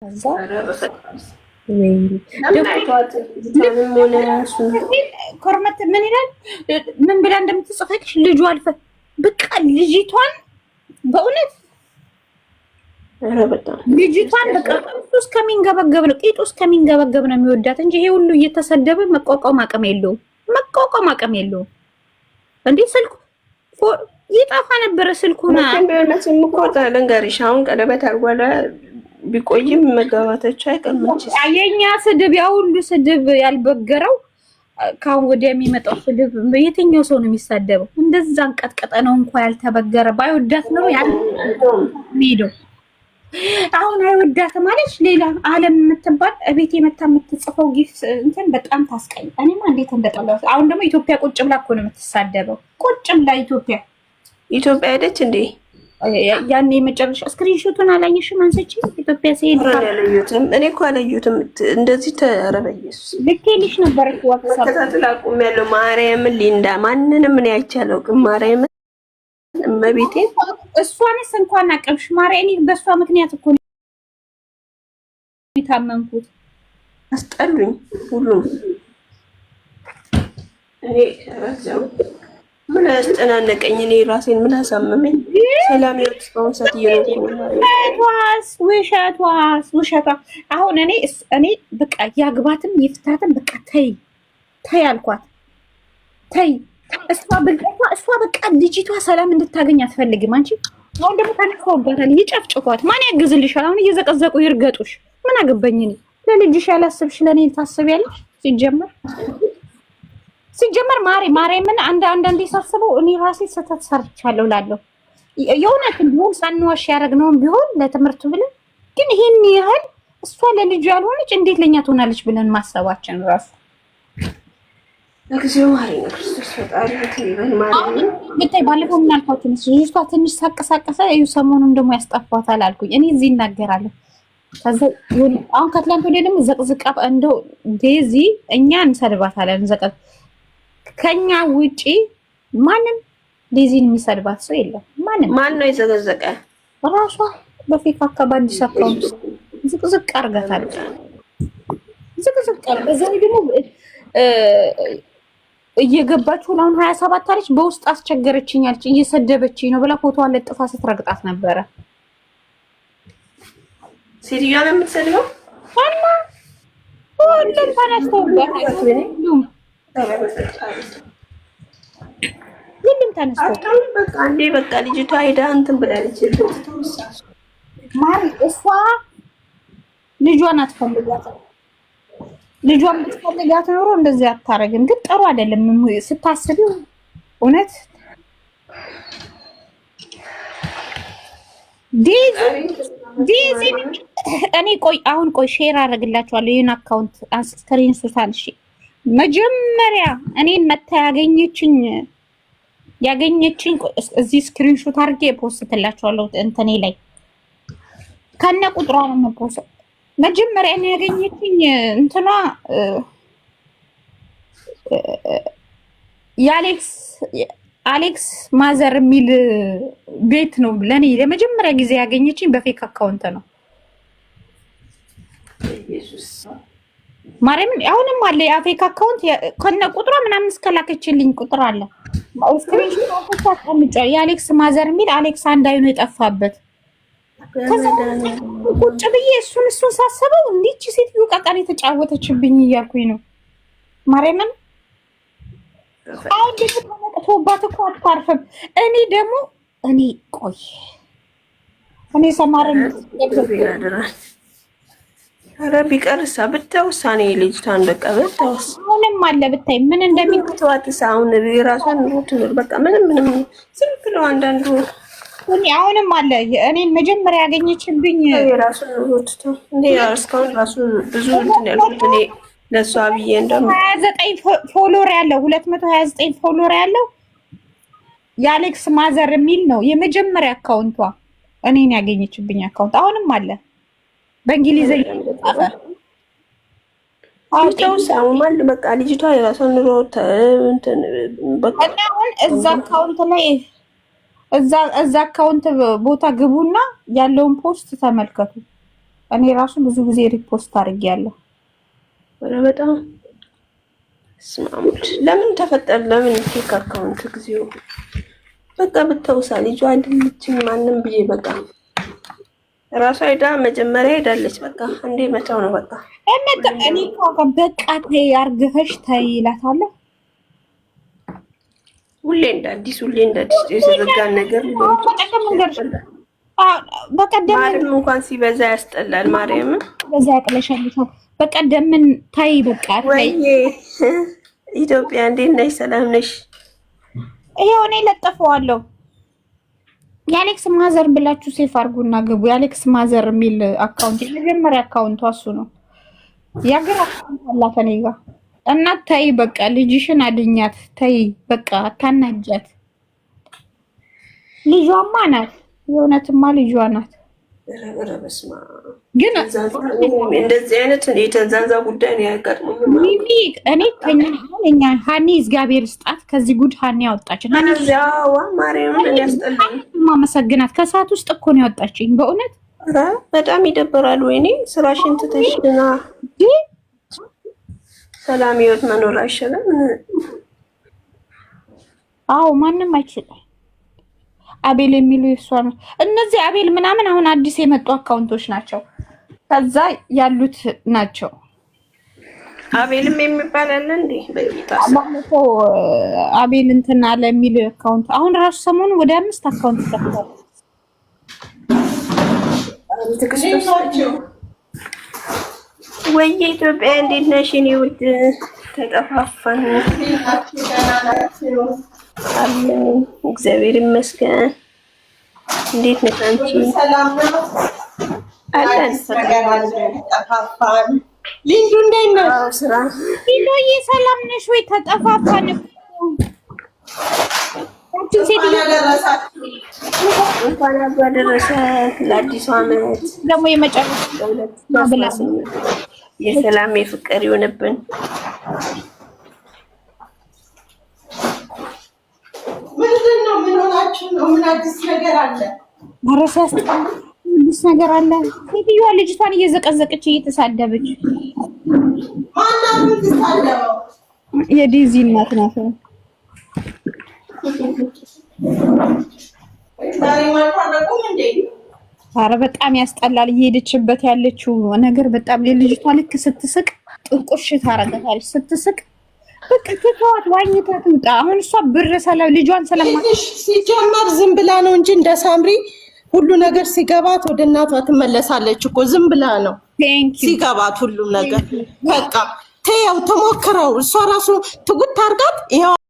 ከዛ ኮርመት ምን ይላል? ምን ብላ እንደምትጽፈክሽ ልጁ አልፈ በቃ ልጅቷን በእውነት ልጅቷን በቃ ቂጡ እስከሚንገበገብ ነው የሚወዳት እንጂ ይሄ ሁሉ እየተሰደበ መቋቋም አቅም የለውም። እንዴ ስልኩ ይጣፋ ነበረ ስልኩና ቢሆነስም እኮ ልንገርሽ አሁን ቀለበት አርጓለ ቢቆይም መጋባታቸው አይቀርምች። የኛ ስድብ ያ ሁሉ ስድብ ያልበገረው ካሁን ወዲያ የሚመጣው ስድብ የትኛው ሰው ነው የሚሳደበው? እንደዛ አንቀጥቀጠ ነው እንኳን ያልተበገረ ባይወዳት ነው ሄደው አሁን አይወዳት ማለት ሌላ ዓለም የምትባል እቤት የመታ የምትጽፈው ጊፍ እንትን በጣም ታስቀኝ። እኔማ እንዴት እንደጠላሁት። አሁን ደግሞ ኢትዮጵያ ቁጭ ብላ እኮ ነው የምትሳደበው። ቁጭ ብላ ኢትዮጵያ ሄደች እንዴ? ያኔ የመጨረሻ ስክሪንሾቱን አላየሽም? አንሰች ኢትዮጵያ ሲሄድ አላየሁትም። እኔ እኮ አላየሁትም። እንደዚህ ተረበየስ ልኬልሽ ነበር እኮ ዋትስአፕ ተላቁም ያለው ማርያምን ሊንዳ ማንንም እኔ አይቻለው ግን ማርያምን እመቤቴ እሷንስ እንኳን አቀብሽ ማርያምን በእሷ ምክንያት እኮ የታመምኩት። አስጠሉኝ ሁሉም። እኔ ራሴው ምን አስጨናነቀኝ? እኔ ራሴን ምን አሳመመኝ? ሰላም ያውስጣው ሰትየው ውሸቷ። አሁን እኔ በቃ ያግባትም ይፍታትም በቃ ተይ አልኳት። ተይ እሷ በቃ ልጅቷ ሰላም እንድታገኝ አትፈልግም። አንቺ አሁን ደግሞ ታንቀውባታል፣ ይጨፍጭፏት። ማን ያግዝልሻል? አሁን እየዘቀዘቁ ይርገጡሽ። ምን አገባኝ እኔ? ለልጅሽ ያላስብሽ ለኔ ታስቢያለሽ? ሲጀመር ማርያምን አንዳንዴ ሳስበው እኔ ራሴ ስህተት ሰርቻለሁ እላለሁ። የእውነት ቢሆን ሳንዋሽ ያደረግነውን ቢሆን ለትምህርቱ ብለን ግን ይሄን ያህል እሷ ለልጁ ያልሆነች እንዴት ለኛ ትሆናለች ብለን ማሰባችን ራሱ ለጊዜው ማርያም ክርስቶስ ፈጣሪ ይባል ማርያም ብታይ ባለፈው ምን አልኳችሁ? ልጅቷ ትንሽ ሳቀሳቀሰ እዩ ሰሞኑን ደግሞ ያስጠፋታል አልኩኝ። እኔ እዚህ እናገራለሁ። ከዛ አሁን ከትላንት ወዲያ ደግሞ ዘቅዝቃ እንደው ዴዚ እኛ እንሰድባታለን። ዘቀጥ ከኛ ውጪ ማንም ዴዚን የሚሰድባት ሰው የለም። ማን ነው የዘቀዘቀ? ራሷ በፌክ አካባቢ አካውንት ዝቅዝቅ አርጋታለች። በዛ ደግሞ እየገባችሁ አሁን 27 አለች። በውስጥ አስቸገረችኝ አለች። እየሰደበችኝ ነው ብላ ፎቶዋን ለጥፋ ስትረግጣት ነበረ። ሲሪያ ነው የምትሰድበው እና ሁሉም ተነስተውባት በቃ እንዴ በቃ ልጅቷ ሄዳ እንትን ብላለች። ማን እሷ ልጇን አትፈልጋት። ልጇን ብትፈልጋት ኖሮ እንደዚህ አታረግም። ግን ጥሩ አይደለም ስታስቢው እውነት ዲዚ እኔ ቆይ ሼር አደርግላችኋለሁ። ይሄን አካውንት ስክሪን ሱታን እሺ። መጀመሪያ እኔን መታ ያገኘችኝ እዚህ ስክሪንሾት አድርጌ ፖስትላችኋለሁ። እንትኔ ላይ ከነ ቁጥሯ ነው ፖስት መጀመሪያ እኔ ያገኘችኝ እንትኗ የአሌክስ ማዘር የሚል ቤት ነው። ለኔ ለመጀመሪያ ጊዜ ያገኘችኝ በፌክ አካውንት ነው። ማርያምን አሁንም አለ የፌክ አካውንት ከነ ቁጥሯ ምናምን እስከላከችልኝ ቁጥር አለ። ስክሪንሾት አስቀምጫ የአሌክስ ማዘር የሚል አሌክስ አንድ አይኑ የጠፋበት ቁጭ ብዬ እሱን ሳስበው እንዲች ሴትዮ ቀቀን የተጫወተችብኝ እያልኩኝ ነው። ማርያምን አሁን ተመቅቶባት እኮ አታርፍም። እኔ ሰማረኝ ኧረ ቢቀርሳ ብታውሳኔ ልጅቷን በቃ ብታውስ አሁንም አለ ብታይ ምን እንደሚተዋትስ አሁን የራሷን ኑሮ ትኑር በቃ ምንም ዝም ብለው አንዳንዱ አሁንም አለ። እኔን መጀመሪያ ያገኘችብኝ የራሱን ኑሮ ትቶ እንዴ እስካሁን ራሱ ብዙ እንትን ያልኩት እኔ ለሷ ብዬ እንደም 29 ፎሎወር ያለው 229 ፎሎወር ያለው የአሌክስ ማዘር የሚል ነው የመጀመሪያ አካውንቷ። እኔን ያገኘችብኝ አካውንት አሁንም አለ በእንግሊዘኛ ተጻፈ። አሁን በቃ ልጅቷ የራሷን ኑሮ እንትን በቃ አሁን እዛ አካውንት ላይ እዛ አካውንት ቦታ ግቡና ያለውን ፖስት ተመልከቱ። እኔ ራሱ ብዙ ጊዜ ሪፖስት አድርጌያለሁ። ወደ በጣም ስማሙት ለምን ተፈጠረ? ለምን ፌክ አካውንት ጊዜው በቃ ብትውሳ ልጇ አይደለችም ማንም ብዬ በቃ ራሷ ሄዳ መጀመሪያ ሄዳለች። በቃ እንዴ መተው ነው በቃ እኔ በቃ ተይ አርግፈሽ ተይ እላታለሁ። ሁሌ እንደ አዲስ የተዘጋን ነገር በቀደም እንኳን ሲበዛ ያስጠላል። ማርያም በዛ ያቅለሻልሻል። በቀደም ምን ታይ በቃ ወይ ኢትዮጵያ እንዴት ነሽ? ሰላም ነሽ? ይሄው እኔ ለጥፈዋለሁ። የአሌክስ ማዘር ብላችሁ ሴፍ አድርጉና ግቡ። የአሌክስ ማዘር የሚል አካውንት የመጀመሪያ አካውንቷ እሱ ነው። የአገር አካውንት አላት እኔ ጋር እና ታይ በቃ ልጅሽን አድኛት። ታይ በቃ አታናጃት። ልጇማ ናት፣ የእውነትማ ልጇ ናት። ግን እንደዚህ አይነት የተንዛዛ ጉዳይ ነው ያጋጥመኝ። እኔ እኛ ሀኒ እግዚአብሔር ስጣት ከዚህ ጉድ ሀኒ ያወጣችን። ማርያምን ያስጠላል። ማመሰግናት ከሰዓት ውስጥ እኮ ነው ያወጣችኝ። በእውነት በጣም ይደበራል። ወይኔ ስራሽን ትተሽና ሰላም ህይወት መኖር አይሻልም? አዎ ማንም አይችልም። አቤል የሚሉ የሷ ነው። እነዚህ አቤል ምናምን አሁን አዲስ የመጡ አካውንቶች ናቸው። ከዛ ያሉት ናቸው። አቤልም የሚባል አለ እንዴ? ባለፈ አቤል እንትን አለ የሚል አካውንት አሁን ራሱ ሰሞኑን ወደ 5 አካውንት ተከፈተ። ወይ ኢትዮጵያ እንዴት ነሽ? እኔ ውድ ተጠፋፋን። እግዚአብሔር ይመስገን። እንዴት ነሽ አንቺ? ሰላም ነው አለን። ተጠፋፋን። ሊንዱ እንዴት ነሽ? ስራ ሊንዶዬ ሰላም ነሽ ወይ? ተጠፋፋን። እንኳን አደረሰ ለአዲሱ ዓመት። ደግሞ የመጨረሻ የሰላም የፍቅር ይሆንብን። ምንድን ነው? ምን ሆናችሁ ነው? ምን አዲስ ነገር አለ? አረሳ አዲስ ነገር አለ። ሴትዮዋ ልጅቷን እየዘቀዘቀች እየተሳደበች። ማናት የምትሳደበው? የዲዚ እናት ናት። ዛሬ ማታረቁም እንዴ? ኧረ በጣም ያስጠላል። እየሄደችበት ያለችው ነገር በጣም የልጅቷ ልክ ስትስቅ ጥንቁሽ ታረጋታለች። ስትስቅ በቃ ትተዋት ዋኝታ ትውጣ። አሁን እሷ ብር ልጇን ስለማትሽ ሲጀመር ዝም ብላ ነው እንጂ እንደ ሳምሪ ሁሉ ነገር ሲገባት ወደ እናቷ ትመለሳለች እኮ። ዝም ብላ ነው ሲገባት ሁሉ ነገር። በቃ ተይው፣ ተሞክረው እሷ ራሱ ትጉት አድርጋት።